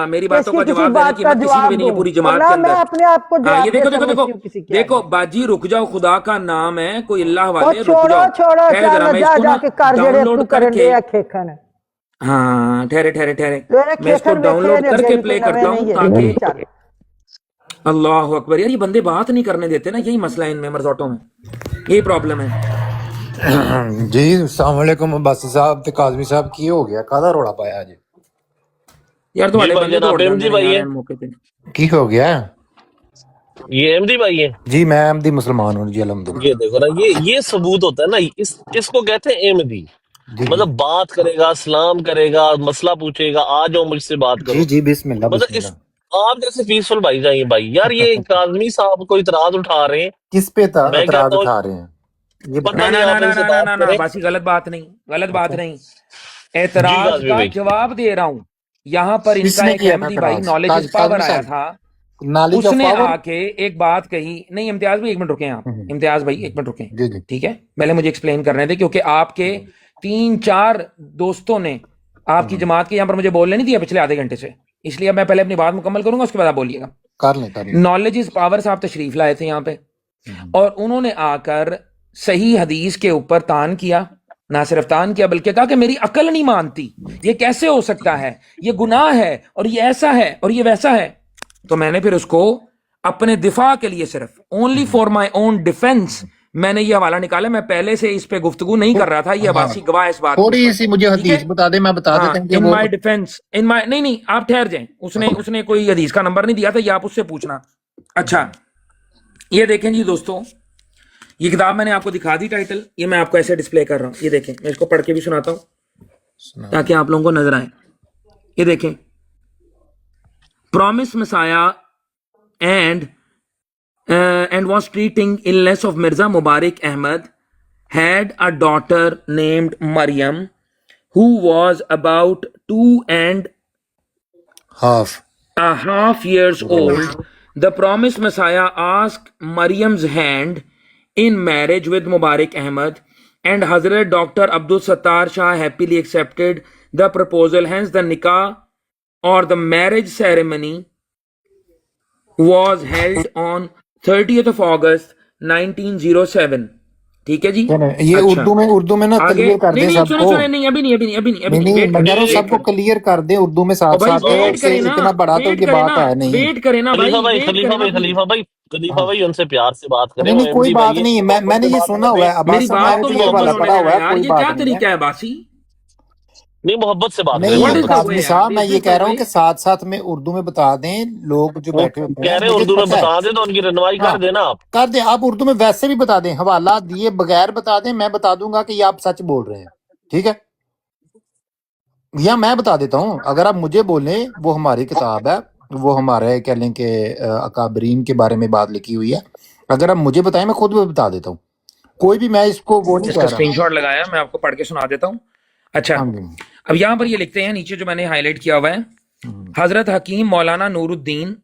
میری باتوں کا کسی جواب دینے بات کی کا ہمت کسی جواب میں نہیں ہے دوں پوری جماعت ورنہ کے میں اندر. اپنے آپ کو ہاں یہ جواب دیکھو دے دیکھو دیکھو سمجھتی ہوں کسی کے دیکھو آگے. باجی رک جاؤ, خدا کا نام ہے, کوئی اللہ اور والے رک چھوڑو جاؤ. چھوڑو ٹھہر چل ذرا, میں اس جا کو جا نا کے کر ڈاؤن جڑے لوڈ تو کر کرن کے, دے کھیکھن ہاں ٹھہرے ٹھہرے ٹھہرے, میرے میں اس کو کھیکھن ڈاؤن ویکھے لوڈ نے کر اگے کے بھی کوئی پلے نویں کرتا ہوں نہیں ہے تاکہ, چل. اللہ اکبر, یار یہ بندے بات نہیں کرنے دیتے نا, یہی مسئلہ ہے ان میں مرزوٹوں میں, یہی پرابلم ہے. جی السلام علیکم عباسی صاحب تے کاظمی صاحب, کی ہو گیا, کادا روڑا پایا جی؟ یار جی تھوڑے بھائی بندے جان دوڑ آپ جاندے احمدی نے بھائی یار ہیں؟ ان موقع تے. کی ہو گیا یہ احمدی بھائی ہیں؟ جی؟ میں احمدی مسلمان ہوں جی الحمدللہ. یہ دیکھو نا, یہ ثبوت ہوتا ہے نا, اس کو کہتے ہیں احمدی. جی مطلب بات کرے گا, سلام کرے گا, مسئلہ پوچھے گا, آ جاؤ مجھ سے بات جی کرو. جی بسم اللہ مطلب بسم اس اللہ. آپ جیسے پیسفل بھائی جائیں بھائی, یار یہ کاظمی صاحب کو اعتراض اٹھا رہے ہیں. کس پہ میں اعتراض کہتا ہوں اٹھا رہے ہیں یہ پتہ نا بتائیں. نہیں, نا نا آپ ان نا سے نا نا بات نا نا کریں. باسی غلط بات نہیں, غلط بات اچھا نہیں. جی اعتراض کاظمی کا بھائی, جواب دے رہا ہوں. یہاں پر ان کس کا نے ایک کیا تھا احمدی بھائی اعتراض؟ نالج از پاور کاظمی آیا صاحب تھا, نالج اس آف نے پاور. آ کے ایک بات کہی. نہیں امتیاز بھائی ایک منٹ رکیں, آپ امتیاز بھائی ایک منٹ رکیں, جی جی ٹھیک ہے, پہلے مجھے ایکسپلین کرنے دیں, کیونکہ آپ کے 3-4 دوستوں نے آپ کی جماعت کے یہاں پر مجھے بولنے نہیں دیا پچھلے آدھے گھنٹے سے, اس لیے اب میں پہلے اپنی بات مکمل کروں گا, اس کے بعد آپ بولیے گا. کر لیں کر لیں. نالج از پاور صاحب تشریف لائے تھے یہاں پہ, اور انہوں نے آ کر صحیح حدیث کے اوپر تان کیا. نہ صرف تان کیا بلکہ کہا کہ میری عقل نہیں مانتی, یہ کیسے ہو سکتا ہے, یہ گناہ ہے, اور یہ ایسا ہے اور یہ ویسا ہے. تو میں نے پھر اس کو اپنے دفاع کے لیے, صرف اونلی فار مائی اون ڈیفense, میں نے یہ حوالہ نکالا. میں پہلے سے اس پہ گفتگو نہیں کر رہا تھا, یہ ہاں عباسی گواہ اس بات کے تھوڑی اوپر, سی مجھے ٹھیک ہے. حدیث بتا دیں, میں بتا ہاں دیتا ہوں کہ ان وہ. مائی ڈیفense, نہیں آپ ٹھہر جائیں, اس نے کوئی حدیث کا نمبر نہیں دیا تھا, یہ آپ اس سے پوچھنا. اچھا یہ دیکھیں جی دوستوں, یہ کتاب میں نے آپ کو دکھا دی ٹائٹل, یہ میں آپ کو ایسے ڈسپلے کر رہا ہوں, یہ دیکھیں, میں اس کو پڑھ کے بھی سناتا ہوں تاکہ آپ لوگوں کو نظر آئے. یہ دیکھیں, promise مسایا and was treating illness of Mirza Mubarak Ahmad, had a daughter named Maryam who was about 2.5 years old. The promised Messiah asked Maryam's hand in marriage with Mubarak Ahmad, and Hazrat Dr. Abdul Sattar Shah happily accepted the proposal. Hence, the nikah or the marriage ceremony was held on 30th of August 1907. ٹھیک ہے جی. یہ اچھا اردو میں نا آگے, clear کر نہیں دیں نہیں سب سنیں کو. سنیں, نہیں ابھی نہیں, نہیں ویٹ میں کریں, کہہ رہا ہوں ویٹ سب کو کریں. کلیئر کر دیں اردو میں اور ساتھ بھائی ساتھ, ویٹ کہ کریں نا, اتنا بڑا تو ویٹ یہ کریں بات نا, ہے نہیں. ویٹ کریں نا خلیفہ بھائی, بھائی, ویٹ خلیفہ کریں نا بھائی, پلیز. خلیفہ بھائی ان سے پیار سے بات کریں. نہیں وہ نہیں کوئی احمدی بات بھائی ہیں, نہیں, میں محبت نے سے یہ بات سنا کریں. ہوا ہے میری عباس صاحب, میں بات نے تو تو یہ مکمل والا ہونے پڑھا دیں نا ہوا ہے, یار, کوئی یہ بات کیا نہیں ہے. طریقہ ہے باسی. نہیں, محبت سے بات کریں What نہیں is احمدی the بھائی. way کاظمی یار, صاحب, میں this یہ is کہہ the رہا ہوں way. کہ ساتھ ساتھ میں اردو میں بتا دیں, لوگ جو وہ بیٹھے ہوتے ہیں کہہ رہے ہیں مجھے اردو میں پتہ ہے. بتا دیں تو ان کی رہنمائی ہاں کر دینا آپ. کر دیں, آپ اردو میں ویسے بھی بتا دیں, حوالہ دیے بغیر بتا دیں, میں بتا دوں گا کہ یہ آپ سچ بول رہے ہیں, ٹھیک ہے. یا میں بتا دیتا ہوں, اگر آپ مجھے بولیں, وہ ہماری کتاب ہے, وہ ہمارے کہہ لیں کہ اکابرین کے بارے میں بات لکھی ہوئی ہے. اگر آپ مجھے بتائیں, میں خود بھی بتا دیتا ہوں, کوئی بھی, میں اس کو وہ نہیں اس کا کہہ رہا. اسکرین شاٹ لگایا, میں آپ کو پڑھ کے سنا دیتا ہوں. اچھا ہاں جی. اب یہاں پر یہ لکھتے ہیں نیچے جو میں نے ہائی لائٹ کیا ہوا ہے, حضرت حکیم مولانا نور الدین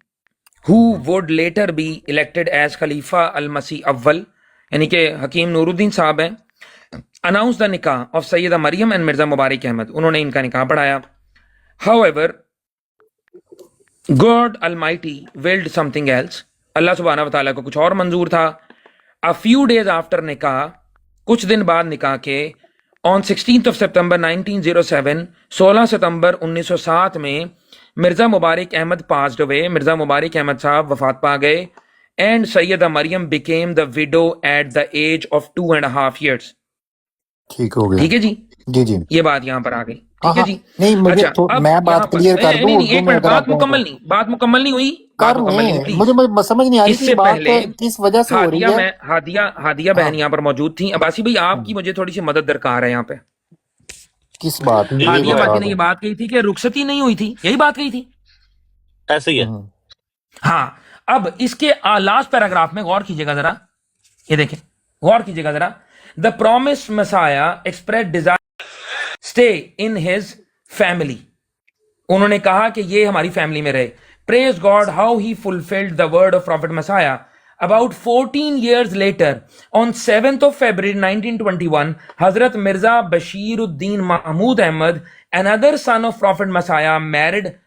who would later be elected as خلیفہ المسیح اول, یعنی کہ حکیم نور الدین صاحب ہیں, announced the nikah of Syeda Maryam and Mirza مبارک احمد, انہوں نے ان کا نکاح پڑھایا. However, God Almighty willed something else, اللہ سبحانہ وتعالیٰ کو کچھ اور منظور تھا. A few days after نکاح, کچھ دن بعد نکاح کے, on 16th of September 1907, 16 ستمبر 1907 میں مرزا مبارک احمد passed away, مرزا مبارک احمد صاحب وفات پا گئے, and Syeda Maryam became the widow at the age of 2.5 years. ٹھیک ہو گیا. ٹھیک ہے جی, جی جی. یہ بات یہاں پر آ گئی. ہاں ٹھیک ہے ہاں, جی. نہیں مجھے اچھا اب میں یہاں بات پر کلیئر کر دوں نہیں اردو ایک میں منٹ, اگر آپ کہیں تو. بات مکمل نہیں ہوئی, کر بات مکمل نہیں ہوئی لیں, پلیز. مجھے سمجھ نہیں آ رہی اس کہ سے بات پہلے کس وجہ سے ہو رہی ہے. ہادیہ ہاں بہن یہاں پر موجود تھیں. عباسی بھائی آپ کی مجھے تھوڑی سی مدد درکار ہے یہاں پہ. کس بات کی, جی یہ جی ہادیہ گو باجی اہیڈ. نے یہ بتا بات کہی تھی کہ رخصتی نہیں ہوئی تھی, یہی بات کہی تھی. ایسے ہی ہے. دیں. ہاں اب اس کے لاسٹ پیراگراف میں غور کیجیے گا ذرا, یہ دیکھیں, غور کیجیے گا ذرا. The promised Messiah express desire stay in his family, انہوں نے کہا کہ یہ ہماری فیملی میں رہے. Praise God how he fulfilled the word of prophet Messiah. About 14 years later, on 7th of February 1921, Hazrat Mirza Bashir Uddin Mahmud Ahmad, another son of Prophet Messiah, married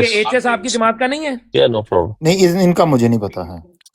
یہ H A صاحب کی جماعت کا نہیں ہے؟ Yeah, no problem. نہیں ان کا مجھے نہیں پتا ہے.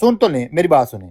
سن تو لیں میری بات سنیں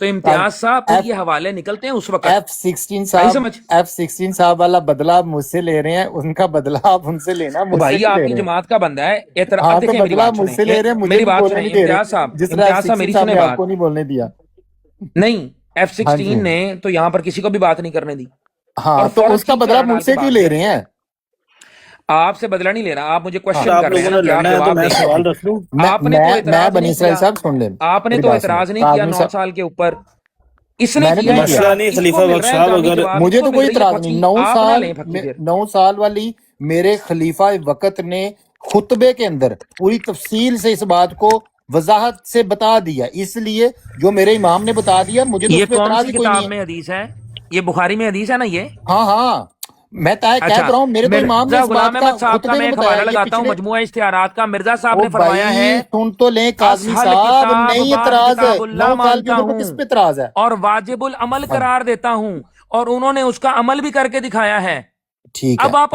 تو امتیاز صاحب پھر یہ حوالے نکلتے ہیں اس وقت, F16 آئی صاحب سمجھ؟ F16 صاحب والا بدلہ آپ مجھ سے لے رہے ہیں ان کا بدلہ آپ ان سے لینا او مجھ سے بھائی نہیں آپ لے کی رہے ہیں جماعت کا بندہ ہے, ہاں اب تو دیکھیں میری بدلہ بات مجھ سنیں, سے لے رہے ہیں مجھے میری بھی بات بولنے سنیں, نہیں دے امتیاز رہے صاحب, جس طرح امتیاز صاحب میری F16 صاحب سنیں نے آپ بات. کو نہیں بولنے دیا نہیں, ہاں جی F16 نے تو یہاں پر کسی کو بھی بات نہیں کرنے دی ہاں اور تو فوراً اس کا کھینچ کے بدلہ ہاتھ مجھ ڈال کے سے کیوں بھاگ لے گیا. رہے ہیں آپ سے بدلہ نہیں لے رہا, آپ مجھے ہاں کوشچن آپ کر رہے ہیں لوگوں نا نے کہ آپ لڑنا ہے تو جواب میں دیں. سوال رکھ لوں. آپ نے تو میں اعتراض بنی نہیں اسرائیل کیا, صاحب سن لیں آپ نے میری تو بات سنیں اعتراض نہیں کیا کاظمی 9 صاحب سال کے اوپر, اس نے میں نے کیا نہیں ہے کیا مسئلہ اعتراض, نہیں اس خلیفہ کو مل بخش رہا ہے صاحب جامع اگر جواب, اس مجھے کو تو مل کوئی رہی ہے اعتراض نہیں پھکی, 9 آپ نہ سال لیں پھکی پھر. 9 سال والی میرے خلیفہ وقت نے خطبے کے اندر پوری تفصیل سے اس بات کو وضاحت سے بتا دیا اس لیے جو میرے امام نے بتا دیا مجھے تو یہ اس پہ کون اعتراض سی ہی کوئی نہیں کتاب ہے میں حدیث ہے؟ یہ بخاری میں حدیث ہے نا یہ؟ ہاں میں کہہ اچھا, تو رہا ہوں میرے تو امام نے مرزا اس غلام بات کا احمد صاحب کا خطبے میں میں ایک بتایا حوالہ یہ لگاتا ہوں پچھلے مجموعہ اشتہارات کا, مرزا صاحب او نے فرمایا ہے بھائی سن تو لیں کاظمی اصل صاحب کتاب نہیں بعض اعتراض ہے کتاب 9 اللہ سال کے مانتا اوپر پہ ہوں کس پہ اعتراض ہے اور واجب العمل ہاں قرار دیتا ہوں, اور انہوں نے اس کا عمل بھی کر کے دکھایا ہے. ٹھیک ہے اب آپ